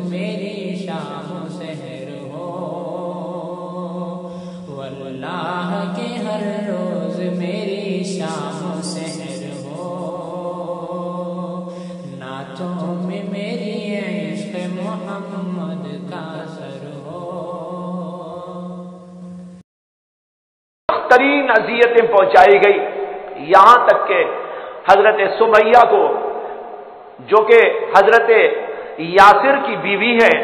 میری شام و سحر ہو، واللہ کے ہر روز میری شام و سحر ہو، نعتوں میں میری عشق محمد کا سر ہو۔ ترین اذیتیں پہنچائی گئی، یہاں تک کہ حضرت سمیہ کو جو کہ حضرت یاسر کی بیوی ہے،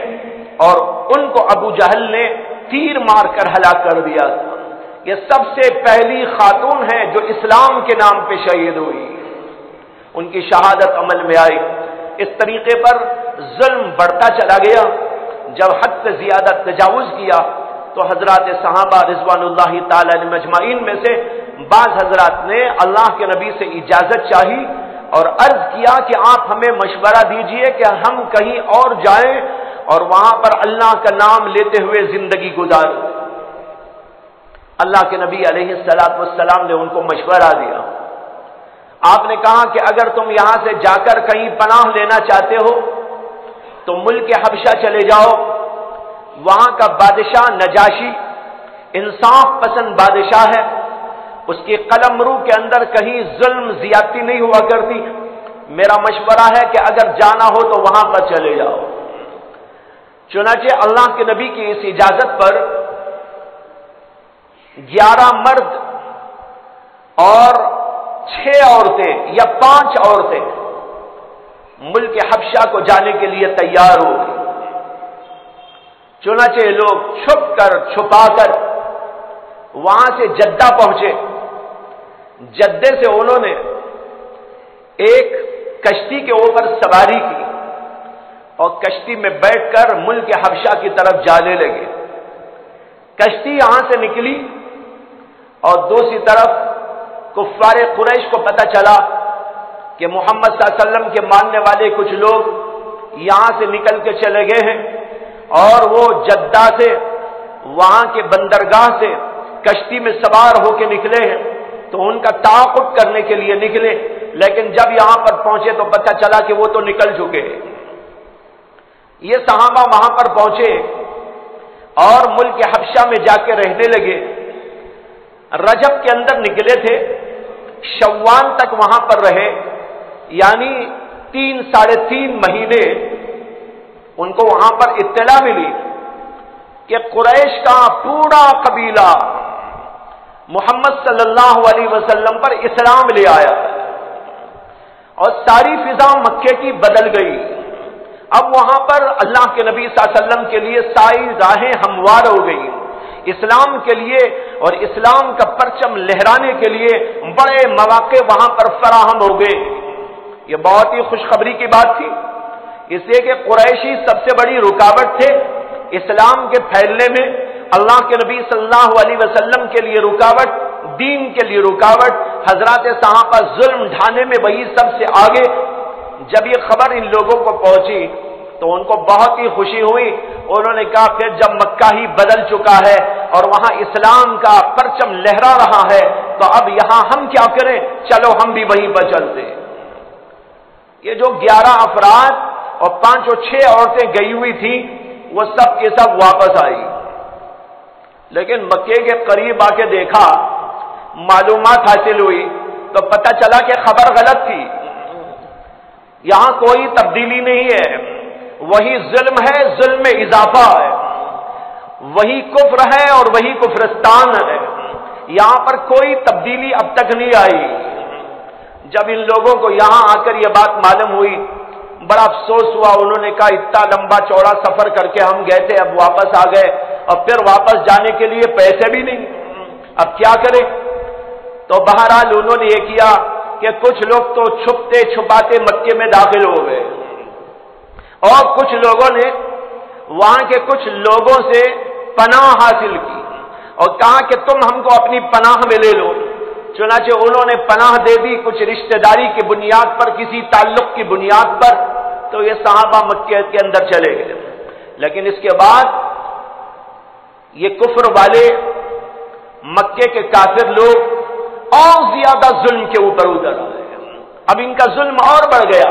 اور ان کو ابو جہل نے تیر مار کر ہلاک کر دیا۔ یہ سب سے پہلی خاتون ہے جو اسلام کے نام پہ شہید ہوئی، ان کی شہادت عمل میں آئی۔ اس طریقے پر ظلم بڑھتا چلا گیا۔ جب حد سے زیادہ تجاوز کیا تو حضرات صحابہ رضوان اللہ تعالی علیہم اجمعین میں سے بعض حضرات نے اللہ کے نبی سے اجازت چاہی اور عرض کیا کہ آپ ہمیں مشورہ دیجئے کہ ہم کہیں اور جائیں اور وہاں پر اللہ کا نام لیتے ہوئے زندگی گزاریں۔ اللہ کے نبی علیہ الصلوۃ والسلام نے ان کو مشورہ دیا۔ آپ نے کہا کہ اگر تم یہاں سے جا کر کہیں پناہ لینا چاہتے ہو تو ملک حبشہ چلے جاؤ، وہاں کا بادشاہ نجاشی انصاف پسند بادشاہ ہے، اس کی قلمرو کے اندر کہیں ظلم زیادتی نہیں ہوا کرتی۔ میرا مشورہ ہے کہ اگر جانا ہو تو وہاں پر چلے جاؤ۔ چنانچہ اللہ کے نبی کی اس اجازت پر 11 مرد اور 6 عورتیں یا 5 عورتیں ملک حبشہ کو جانے کے لیے تیار ہو گئی۔ چنانچہ لوگ چھپ کر چھپا کر وہاں سے جدہ پہنچے۔ جدے سے انہوں نے ایک کشتی کے اوپر سواری کی اور کشتی میں بیٹھ کر ملک حبشہ کی طرف جانے لگے۔ کشتی یہاں سے نکلی اور دوسری طرف کفار قریش کو پتہ چلا کہ محمد صلی اللہ علیہ وسلم کے ماننے والے کچھ لوگ یہاں سے نکل کے چلے گئے ہیں، اور وہ جدہ سے وہاں کے بندرگاہ سے کشتی میں سوار ہو کے نکلے ہیں، تو ان کا تعاقب کرنے کے لیے نکلے، لیکن جب یہاں پر پہنچے تو پتہ چلا کہ وہ تو نکل چکے ہیں۔ یہ صحابہ وہاں پر پہنچے اور ملک حبشہ میں جا کے رہنے لگے۔ رجب کے اندر نکلے تھے، شوال تک وہاں پر رہے، یعنی 3 ساڑھے 3 مہینے۔ ان کو وہاں پر اطلاع ملی کہ قریش کا پورا قبیلہ محمد صلی اللہ علیہ وسلم پر اسلام لے آیا اور ساری فضا مکے کی بدل گئی۔ اب وہاں پر اللہ کے نبی صلی اللہ علیہ وسلم کے لیے ساری راہیں ہموار ہو گئی، اسلام کے لیے اور اسلام کا پرچم لہرانے کے لیے بڑے مواقع وہاں پر فراہم ہو گئے۔ یہ بہت ہی خوشخبری کی بات تھی، اس لیے کہ قریشی سب سے بڑی رکاوٹ تھے اسلام کے پھیلنے میں، اللہ کے نبی صلی اللہ علیہ وسلم کے لیے رکاوٹ، دین کے لیے رکاوٹ، حضرات صحابہ ظلم ڈھانے میں وہی سب سے آگے۔ جب یہ خبر ان لوگوں کو پہنچی تو ان کو بہت ہی خوشی ہوئی۔ انہوں نے کہا پھر جب مکہ ہی بدل چکا ہے اور وہاں اسلام کا پرچم لہرا رہا ہے تو اب یہاں ہم کیا کریں، چلو ہم بھی وہیں پر چلتے۔ یہ جو 11 افراد اور 5 اور 6 عورتیں گئی ہوئی تھیں وہ سب کے سب واپس آئی، لیکن مکے کے قریب آ کے دیکھا، معلومات حاصل ہوئی تو پتہ چلا کہ خبر غلط تھی، یہاں کوئی تبدیلی نہیں ہے، وہی ظلم ہے، ظلم میں اضافہ ہے، وہی کفر ہے اور وہی کفرستان ہے، یہاں پر کوئی تبدیلی اب تک نہیں آئی۔ جب ان لوگوں کو یہاں آ کر یہ بات معلوم ہوئی بڑا افسوس ہوا۔ انہوں نے کہا اتنا لمبا چوڑا سفر کر کے ہم گئے تھے، اب واپس آ گئے اور پھر واپس جانے کے لیے پیسے بھی نہیں، اب کیا کریں؟ تو بہرحال انہوں نے یہ کیا کہ کچھ لوگ تو چھپتے چھپاتے مکے میں داخل ہو گئے اور کچھ لوگوں نے وہاں کے کچھ لوگوں سے پناہ حاصل کی اور کہا کہ تم ہم کو اپنی پناہ میں لے لو۔ چنانچہ انہوں نے پناہ دے دی، کچھ رشتہ داری کی بنیاد پر، کسی تعلق کی بنیاد پر، تو یہ صحابہ مکے کے اندر چلے گئے۔ لیکن اس کے بعد یہ کفر والے مکے کے کافر لوگ اور زیادہ ظلم کے اوپر اتر آئے، اب ان کا ظلم اور بڑھ گیا۔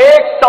100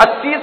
80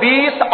20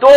2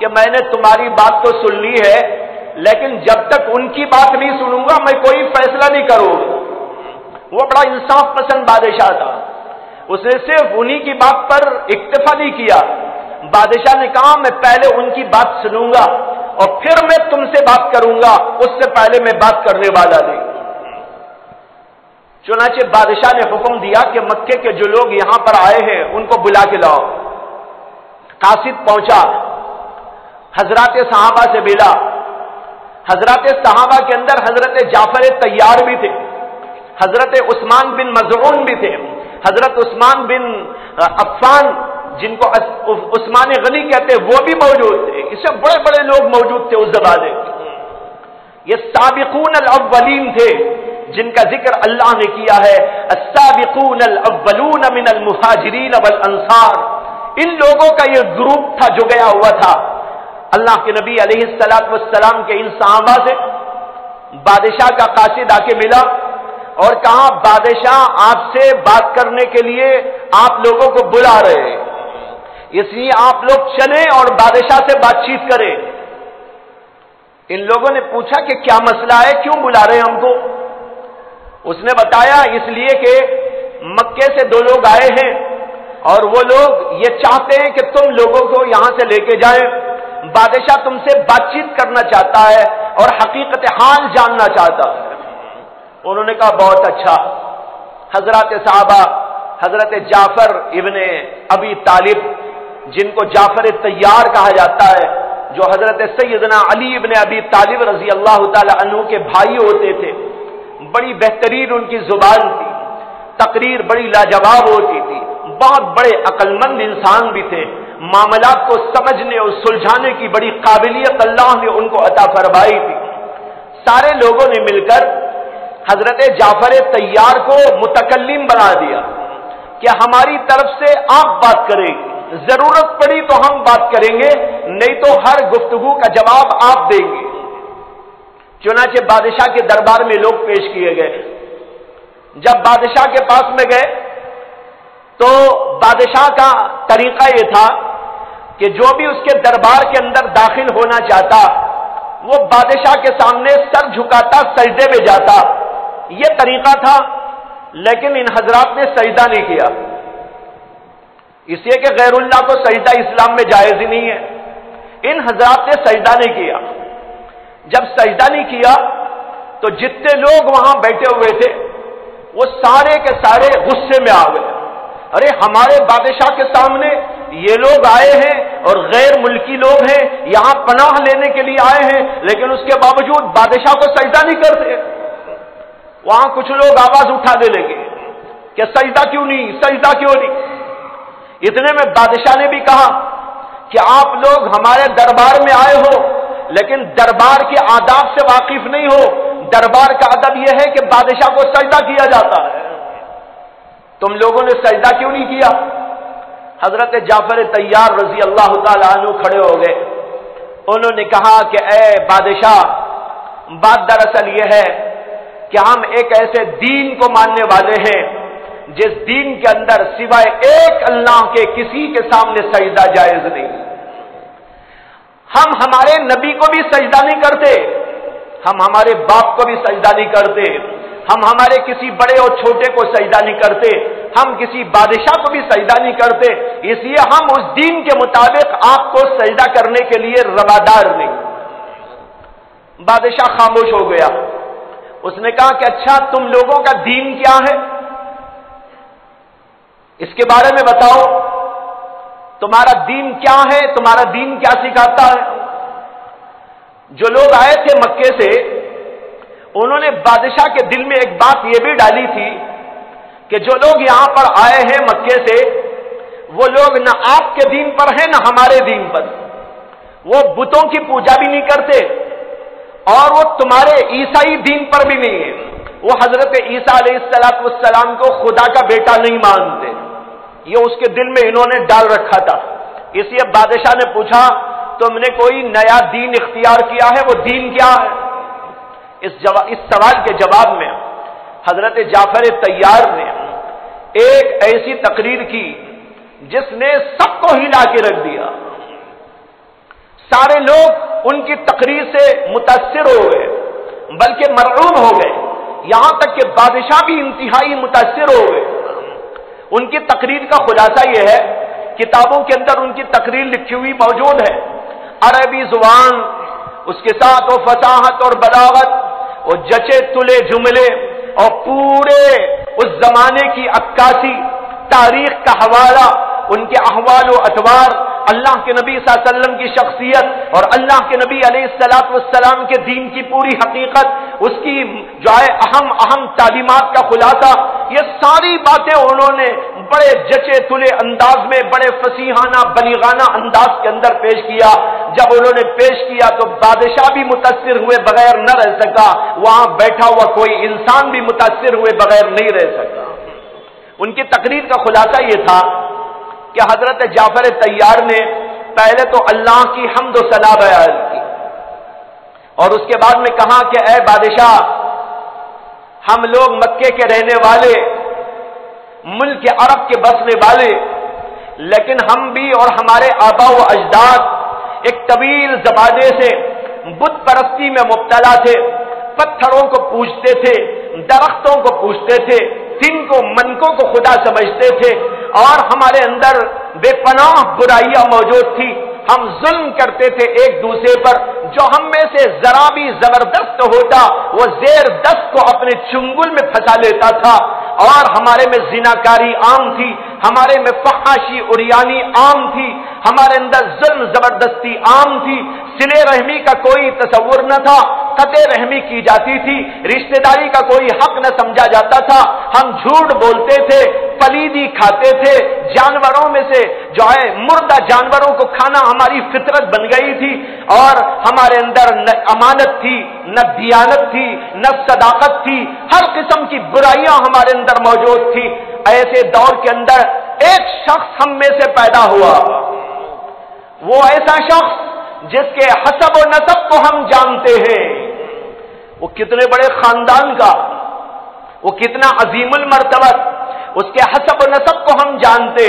کہ میں نے تمہاری بات تو سن لی ہے لیکن جب تک ان کی بات نہیں سنوں گا میں کوئی فیصلہ نہیں کروں گا۔ وہ بڑا انصاف پسند بادشاہ تھا، اس نے صرف انہی کی بات پر اکتفا نہیں کیا۔ بادشاہ نے کہا میں پہلے ان کی بات سنوں گا اور پھر میں تم سے بات کروں گا، اس سے پہلے میں بات کرنے والا نہیں۔ چنانچہ بادشاہ نے حکم دیا کہ مکے کے جو لوگ یہاں پر آئے ہیں ان کو بلا کے لاؤ۔ قاصد پہنچا، حضرات صحابہ سے ملا۔ حضرات صحابہ کے اندر حضرت جعفر طیار بھی تھے، حضرت عثمان بن مظعون بھی تھے، حضرت عثمان بن عفان جن کو عثمان غنی کہتے وہ بھی موجود تھے۔ اس سے بڑے بڑے لوگ موجود تھے اس زمانے میں۔ یہ سابقون الاولین تھے جن کا ذکر اللہ نے کیا ہے، السابقون الاولون من المہاجرین والانصار۔ ان لوگوں کا یہ گروپ تھا جو گیا ہوا تھا۔ اللہ کے نبی علیہ الصلوۃ والسلام کے ان صحابہ سے بادشاہ کا قاصد آ کے ملا اور کہا بادشاہ آپ سے بات کرنے کے لیے آپ لوگوں کو بلا رہے ہیں، اس لیے آپ لوگ چلیں اور بادشاہ سے بات چیت کریں۔ ان لوگوں نے پوچھا کہ کیا مسئلہ ہے، کیوں بلا رہے ہیں ہم کو؟ اس نے بتایا اس لیے کہ مکے سے دو لوگ آئے ہیں اور وہ لوگ یہ چاہتے ہیں کہ تم لوگوں کو یہاں سے لے کے جائیں، بادشاہ تم سے بات چیت کرنا چاہتا ہے اور حقیقت حال جاننا چاہتا ہے۔ انہوں نے کہا بہت اچھا۔ حضرات صحابہ حضرت جعفر ابن ابی طالب جن کو جعفر طیار کہا جاتا ہے، جو حضرت سیدنا علی ابن ابی طالب رضی اللہ تعالی عنہ کے بھائی ہوتے تھے، بڑی بہترین ان کی زبان تھی، تقریر بڑی لاجواب ہوتی تھی، بہت بڑے عقل مند انسان بھی تھے، معاملات کو سمجھنے اور سلجھانے کی بڑی قابلیت اللہ نے ان کو عطا فرمائی تھی۔ سارے لوگوں نے مل کر حضرت جعفر طیار کو متکلم بنا دیا کہ ہماری طرف سے آپ بات کریں، ضرورت پڑی تو ہم بات کریں گے، نہیں تو ہر گفتگو کا جواب آپ دیں گے۔ چنانچہ بادشاہ کے دربار میں لوگ پیش کیے گئے۔ جب بادشاہ کے پاس میں گئے تو بادشاہ کا طریقہ یہ تھا کہ جو بھی اس کے دربار کے اندر داخل ہونا چاہتا وہ بادشاہ کے سامنے سر جھکاتا، سجدے میں جاتا، یہ طریقہ تھا۔ لیکن ان حضرات نے سجدہ نہیں کیا، اس لیے کہ غیر اللہ کو سجدہ اسلام میں جائز ہی نہیں ہے۔ ان حضرات نے سجدہ نہیں کیا۔ جب سجدہ نہیں کیا تو جتنے لوگ وہاں بیٹھے ہوئے تھے وہ سارے کے سارے غصے میں آ گئے۔ ارے ہمارے بادشاہ کے سامنے یہ لوگ آئے ہیں اور غیر ملکی لوگ ہیں، یہاں پناہ لینے کے لیے آئے ہیں، لیکن اس کے باوجود بادشاہ کو سجدہ نہیں کرتے۔ وہاں کچھ لوگ آواز اٹھانے لگے کہ سجدہ کیوں نہیں، سجدہ کیوں نہیں۔ اتنے میں بادشاہ نے بھی کہا کہ آپ لوگ ہمارے دربار میں آئے ہو لیکن دربار کے آداب سے واقف نہیں ہو۔ دربار کا ادب یہ ہے کہ بادشاہ کو سجدہ کیا جاتا ہے، تم لوگوں نے سجدہ کیوں نہیں کیا؟ حضرت جعفر طیار رضی اللہ تعالی عنہ کھڑے ہو گئے۔ انہوں نے کہا کہ اے بادشاہ، بات دراصل یہ ہے کہ ہم ایک ایسے دین کو ماننے والے ہیں جس دین کے اندر سوائے ایک اللہ کے کسی کے سامنے سجدہ جائز نہیں۔ ہم ہمارے نبی کو بھی سجدہ نہیں کرتے، ہم ہمارے باپ کو بھی سجدہ نہیں کرتے، ہم ہمارے کسی بڑے اور چھوٹے کو سجدہ نہیں کرتے، ہم کسی بادشاہ کو بھی سجدہ نہیں کرتے، اس لیے ہم اس دین کے مطابق آپ کو سجدہ کرنے کے لیے روادار نہیں۔ بادشاہ خاموش ہو گیا۔ اس نے کہا کہ اچھا تم لوگوں کا دین کیا ہے، اس کے بارے میں بتاؤ، تمہارا دین کیا ہے، تمہارا دین کیا سکھاتا ہے؟ جو لوگ آئے تھے مکے سے انہوں نے بادشاہ کے دل میں ایک بات یہ بھی ڈالی تھی کہ جو لوگ یہاں پر آئے ہیں مکے سے وہ لوگ نہ آپ کے دین پر ہیں نہ ہمارے دین پر، وہ بتوں کی پوجا بھی نہیں کرتے اور وہ تمہارے عیسائی دین پر بھی نہیں ہے، وہ حضرت عیسیٰ علیہ السلام کو خدا کا بیٹا نہیں مانتے، یہ اس کے دل میں انہوں نے ڈال رکھا تھا۔ اس لیے بادشاہ نے پوچھا تم نے کوئی نیا دین اختیار کیا ہے، وہ دین کیا ہے؟ اس سوال کے جواب میں حضرت جعفر طیار نے ایک ایسی تقریر کی جس نے سب کو ہلا کے رکھ دیا، سارے لوگ ان کی تقریر سے متاثر ہو گئے، بلکہ مرعوب ہو گئے، یہاں تک کہ بادشاہ بھی انتہائی متاثر ہو گئے۔ ان کی تقریر کا خلاصہ یہ ہے، کتابوں کے اندر ان کی تقریر لکھی ہوئی موجود ہے، عربی زبان، اس کے ساتھ وہ فصاحت اور بلاغت، وہ جچے تلے جملے، اور پورے اس زمانے کی عکاسی، تاریخ کا حوالہ، ان کے احوال و اطوار، اللہ کے نبی صلی اللہ علیہ وسلم کی شخصیت اور اللہ کے نبی علیہ الصلوۃ والسلام کے دین کی پوری حقیقت، اس کی جو ہے اہم تعلیمات کا خلاصہ، یہ ساری باتیں انہوں نے بڑے جچے تلے انداز میں، بڑے فصیحانہ بلیغانہ انداز کے اندر پیش کیا۔ جب انہوں نے پیش کیا تو بادشاہ بھی متاثر ہوئے بغیر نہ رہ سکا، وہاں بیٹھا ہوا کوئی انسان بھی متاثر ہوئے بغیر نہیں رہ سکا۔ ان کی تقریر کا خلاصہ یہ تھا کہ حضرت جعفر طیار نے پہلے تو اللہ کی حمد و ثنا بیان کی، اور اس کے بعد میں کہا کہ اے بادشاہ، ہم لوگ مکے کے رہنے والے، ملک عرب کے بسنے والے، لیکن ہم بھی اور ہمارے آبا و اجداد ایک طویل زمانے سے بت پرستی میں مبتلا تھے، پتھروں کو پوجتے تھے، درختوں کو پوجتے تھے، تن کو منکوں کو خدا سمجھتے تھے، اور ہمارے اندر بے پناہ برائیاں موجود تھی۔ ہم ظلم کرتے تھے ایک دوسرے پر، جو ہم میں سے ذرا بھی زبردست ہوتا وہ زیر دست کو اپنے چنگل میں پھنسا لیتا تھا، اور ہمارے میں زناکاری عام تھی، ہمارے میں فحاشی عریانی عام تھی، ہمارے اندر ظلم زبردستی عام تھی، صلہ رحمی کا کوئی تصور نہ تھا، قطع رحمی کی جاتی تھی، رشتہ داری کا کوئی حق نہ سمجھا جاتا تھا، ہم جھوٹ بولتے تھے، پلیدی کھاتے تھے، جانوروں میں سے جو ہے مردہ جانوروں کو کھانا ہماری فطرت بن گئی تھی، اور ہمارے اندر نہ امانت تھی، نہ دیانت تھی، نہ صداقت تھی، ہر قسم کی برائیاں ہمارے اندر موجود تھی۔ ایسے دور کے اندر ایک شخص ہم میں سے پیدا ہوا، وہ ایسا شخص جس کے حسب و نسب کو ہم جانتے ہیں، وہ کتنے بڑے خاندان کا، وہ کتنا عظیم المرتبت، اس کے حسب و نسب کو ہم جانتے،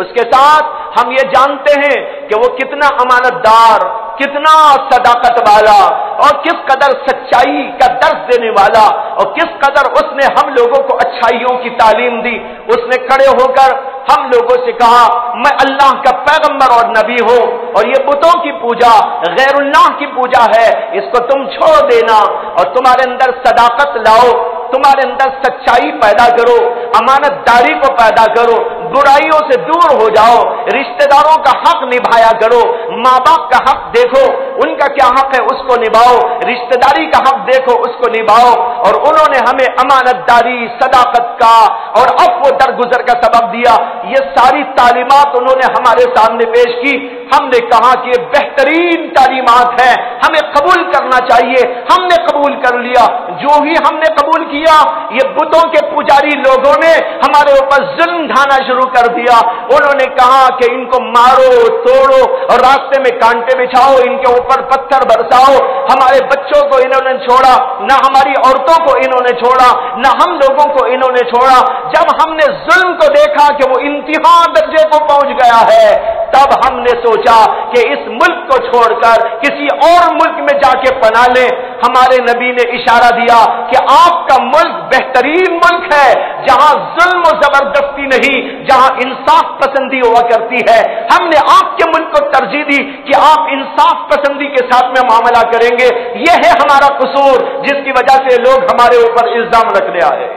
اس کے ساتھ ہم یہ جانتے ہیں کہ وہ کتنا امانت دار، کتنا صداقت والا، اور کس قدر سچائی کا درس دینے والا، اور کس قدر اس نے ہم لوگوں کو اچھائیوں کی تعلیم دی۔ اس نے کھڑے ہو کر ہم لوگوں سے کہا، میں اللہ کا پیغمبر اور نبی ہوں، اور یہ بتوں کی پوجا غیر اللہ کی پوجا ہے، اس کو تم چھوڑ دینا اور تمہارے اندر صداقت لاؤ، تمہارے اندر سچائی پیدا کرو، امانت داری کو پیدا کرو، برائیوں سے دور ہو جاؤ، رشتہ داروں کا حق نبھایا کرو، ماں باپ کا حق دیکھو، ان کا کیا حق ہے اس کو نبھاؤ، رشتہ داری کا حق دیکھو اس کو نبھاؤ۔ اور انہوں نے ہمیں امانت داری، صداقت کا اور عفو و درگزر کا سبب دیا۔ یہ ساری تعلیمات انہوں نے ہمارے سامنے پیش کی۔ ہم نے کہا کہ یہ بہترین تعلیمات ہیں، ہمیں قبول کرنا چاہیے۔ ہم نے قبول کر لیا۔ جو ہی ہم نے قبول کیا، یہ بتوں کے پجاری لوگوں نے ہمارے اوپر ظلم ڈھانا شروع کر دیا۔ انہوں نے کہا کہ ان کو مارو، توڑو، اور راستے میں کانٹے بچھاؤ، ان کے اوپر پتھر برساؤ۔ ہمارے بچوں کو انہوں نے چھوڑا، نہ ہماری عورتوں کو انہوں نے چھوڑا، نہ ہم لوگوں کو انہوں نے چھوڑا۔ جب ہم نے ظلم کو دیکھا کہ وہ انتہا درجے کو پہنچ گیا ہے، تب ہم نے سوچا کہ اس ملک کو چھوڑ کر کسی اور ملک میں جا کے پناہ لیں۔ ہمارے نبی نے اشارہ دیا کہ آپ کا ملک بہترین ملک ہے، جہاں ظلم و زبردستی نہیں، جہاں انصاف پسندی ہوا کرتی ہے۔ ہم نے آپ کے ملک کو ترجیح دی کہ آپ انصاف پسندی کے ساتھ میں معاملہ کریں گے۔ یہ ہے ہمارا قصور، جس کی وجہ سے لوگ ہمارے اوپر الزام رکھنے آئے۔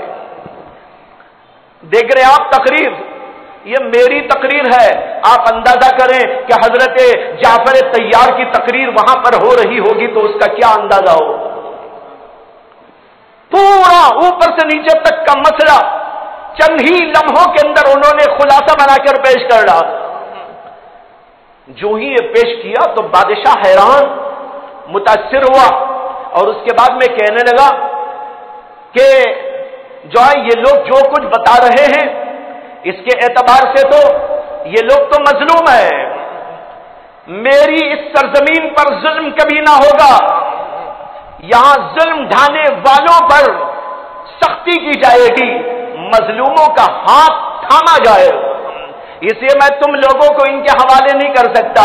دیکھ رہے آپ تقریر، یہ میری تقریر ہے، آپ اندازہ کریں کہ حضرت جعفر طیار کی تقریر وہاں پر ہو رہی ہوگی تو اس کا کیا اندازہ ہو۔ پورا اوپر سے نیچے تک کا مسئلہ چند ہی لمحوں کے اندر انہوں نے خلاصہ بنا کر پیش کر ڈالا۔ جو ہی یہ پیش کیا تو بادشاہ حیران، متاثر ہوا، اور اس کے بعد میں کہنے لگا کہ جو ہے یہ لوگ جو کچھ بتا رہے ہیں، اس کے اعتبار سے تو یہ لوگ تو مظلوم ہیں، میری اس سرزمین پر ظلم کبھی نہ ہوگا، یہاں ظلم ڈھانے والوں پر سختی کی جائے گی، مظلوموں کا ہاتھ تھاما جائے گا، اس لیے میں تم لوگوں کو ان کے حوالے نہیں کر سکتا،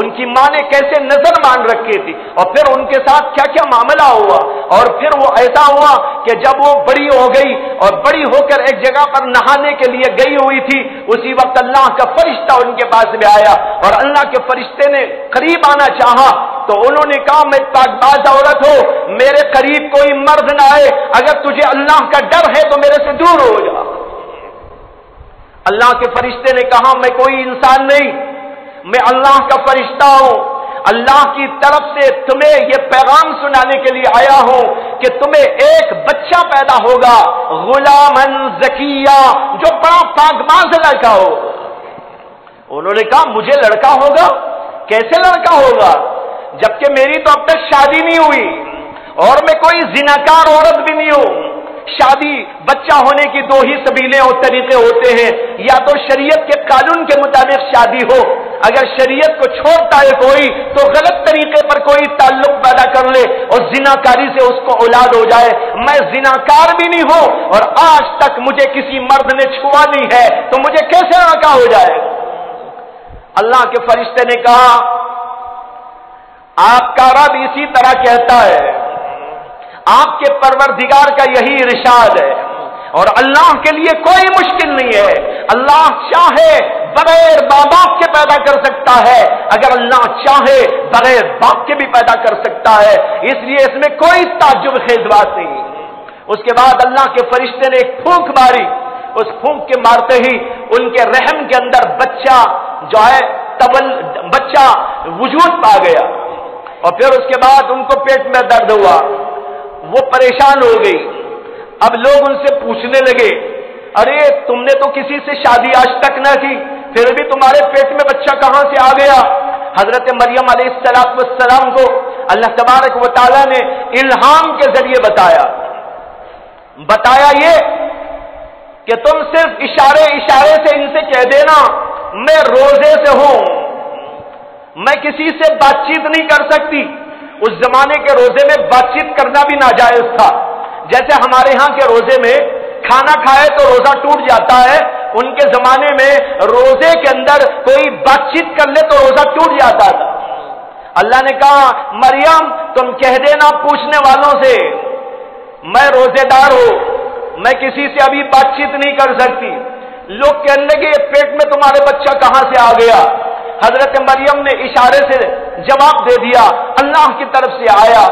ان کی ماں نے کیسے نظر مان رکھی تھی اور پھر ان کے ساتھ کیا کیا معاملہ ہوا، اور پھر وہ ایسا ہوا کہ جب وہ بڑی ہو گئی اور بڑی ہو کر ایک جگہ پر نہانے کے لیے گئی ہوئی تھی، اسی وقت اللہ کا فرشتہ ان کے پاس میں آیا اور اللہ کے فرشتے نے قریب آنا چاہا تو انہوں نے کہا میں پاک باز عورت ہوں، میرے قریب کوئی مرد نہ آئے، اگر تجھے اللہ کا ڈر ہے تو میرے سے دور ہو جا۔ اللہ کے فرشتے نے کہا میں کوئی انسان نہیں، میں اللہ کا فرشتہ ہوں، اللہ کی طرف سے تمہیں یہ پیغام سنانے کے لیے آیا ہوں کہ تمہیں ایک بچہ پیدا ہوگا، غلامن زکیہ، جو بڑا پاکباز لڑکا ہو۔ انہوں نے کہا مجھے لڑکا ہوگا؟ کیسے لڑکا ہوگا جبکہ میری تو اب تک شادی نہیں ہوئی اور میں کوئی زناکار عورت بھی نہیں ہوں۔ شادی بچہ ہونے کی دو ہی سبیلیں اور طریقے ہوتے ہیں، یا تو شریعت کے قانون کے مطابق شادی ہو، اگر شریعت کو چھوڑتا ہے کوئی تو غلط طریقے پر کوئی تعلق پیدا کر لے اور زناکاری سے اس کو اولاد ہو جائے۔ میں زناکار بھی نہیں ہوں اور آج تک مجھے کسی مرد نے چھوا نہیں ہے تو مجھے کیسے لڑکا ہو جائے؟ اللہ کے فرشتے نے کہا آپ کا رب اسی طرح کہتا ہے، آپ کے پروردگار کا یہی ارشاد ہے، اور اللہ کے لیے کوئی مشکل نہیں ہے۔ اللہ چاہے بغیر ماں باپ کے پیدا کر سکتا ہے، اگر اللہ چاہے بغیر باپ کے بھی پیدا کر سکتا ہے، اس لیے اس میں کوئی تعجب خیز بات نہیں۔ اس کے بعد اللہ کے فرشتے نے ایک پھونک ماری، اس پھونک کے مارتے ہی ان کے رحم کے اندر بچہ جو ہے بچہ وجود پا گیا، اور پھر اس کے بعد ان کو پیٹ میں درد ہوا، وہ پریشان ہو گئی۔ اب لوگ ان سے پوچھنے لگے ارے تم نے تو کسی سے شادی آج تک نہ کی، پھر بھی تمہارے پیٹ میں بچہ کہاں سے آ گیا؟ حضرت مریم علیہ السلام کو اللہ تبارک و تعالی نے الہام کے ذریعے بتایا یہ کہ تم صرف اشارے سے ان سے کہہ دینا میں روزے سے ہوں، میں کسی سے بات چیت نہیں کر سکتی۔ اس زمانے کے روزے میں بات چیت کرنا بھی ناجائز تھا، جیسے ہمارے ہاں کے روزے میں کھانا کھائے تو روزہ ٹوٹ جاتا ہے، ان کے زمانے میں روزے کے اندر کوئی بات چیت کر لے تو روزہ ٹوٹ جاتا تھا۔ اللہ نے کہا مریم تم کہہ دینا پوچھنے والوں سے میں روزے دار ہوں، میں کسی سے ابھی بات چیت نہیں کر سکتی۔ لوگ کہنے لگے پیٹ میں تمہارے بچہ کہاں سے آ گیا؟ حضرت مریم نے اشارے سے جواب دے دیا اللہ کی طرف سے آیا۔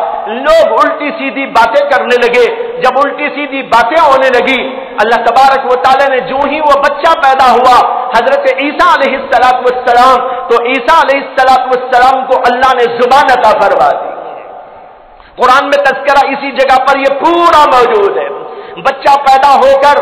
لوگ الٹی سیدھی باتیں کرنے لگے، جب الٹی سیدھی باتیں ہونے لگی اللہ تبارک و تعالی نے جو ہی وہ بچہ پیدا ہوا حضرت عیسیٰ علیہ السلام تو عیسیٰ علیہ السلام کو اللہ نے زبان عطا فرما دی۔ قرآن میں تذکرہ اسی جگہ پر یہ پورا موجود ہے۔ بچہ پیدا ہو کر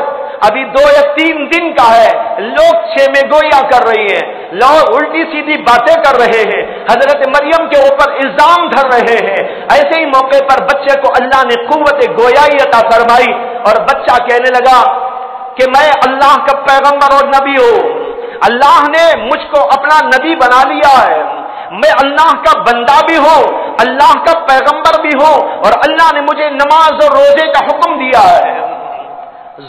ابھی 2 یا 3 دن کا ہے، لوگ چھیمے گویا کر رہی ہیں، لوگ الٹی سیدھی باتیں کر رہے ہیں، حضرت مریم کے اوپر الزام دھر رہے ہیں۔ ایسے ہی موقع پر بچے کو اللہ نے قوت گویائی عطا فرمائی اور بچہ کہنے لگا کہ میں اللہ کا پیغمبر اور نبی ہوں، اللہ نے مجھ کو اپنا نبی بنا لیا ہے، میں اللہ کا بندہ بھی ہوں، اللہ کا پیغمبر بھی ہوں، اور اللہ نے مجھے نماز اور روزے کا حکم دیا ہے۔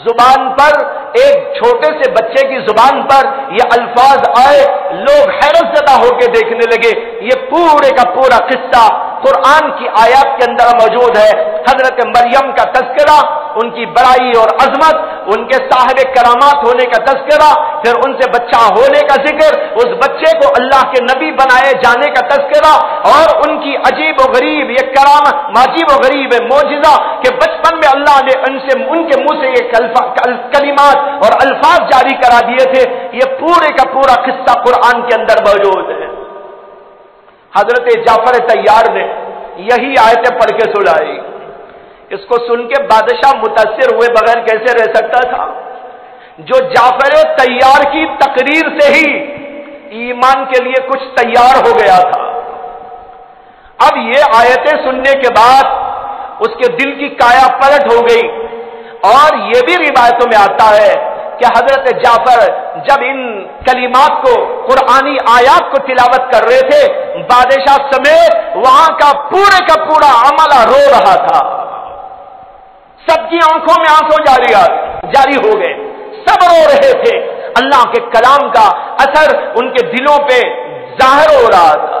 زبان پر ایک چھوٹے سے بچے کی زبان پر یہ الفاظ آئے، لوگ حیرت زدہ ہو کے دیکھنے لگے۔ یہ پورے کا پورا قصہ قرآن کی آیات کے اندر موجود ہے۔ حضرت مریم کا تذکرہ، ان کی بڑائی اور عظمت، ان کے صاحب کرامات ہونے کا تذکرہ، پھر ان سے بچہ ہونے کا ذکر، اس بچے کو اللہ کے نبی بنائے جانے کا تذکرہ، اور ان کی عجیب و غریب یہ کرامت، عجیب و غریب معجزہ کہ بچپن میں اللہ نے ان کے منہ سے یہ کلمات اور الفاظ جاری کرا دیے تھے۔ یہ پورے کا پورا قصہ قرآن کے اندر موجود ہے۔ حضرت جعفر طیار نے یہی آیتیں پڑھ کے سنائی۔ اس کو سن کے بادشاہ متاثر ہوئے بغیر کیسے رہ سکتا تھا؟ جو جعفر طیار کی تقریر سے ہی ایمان کے لیے کچھ تیار ہو گیا تھا، اب یہ آیتیں سننے کے بعد اس کے دل کی کایا پلٹ ہو گئی۔ اور یہ بھی روایتوں میں آتا ہے کہ حضرت جعفر جب ان کلمات کو، قرآنی آیات کو تلاوت کر رہے تھے، بادشاہ سمیت وہاں کا پورا عملہ رو رہا تھا۔ سب کی آنکھوں میں آنسو جاری ہو گئے، سب رو رہے تھے۔ اللہ کے کلام کا اثر ان کے دلوں پہ ظاہر ہو رہا تھا۔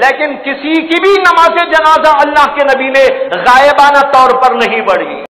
لیکن کسی کی بھی نماز جنازہ اللہ کے نبی نے غائبانہ طور پر نہیں پڑھی.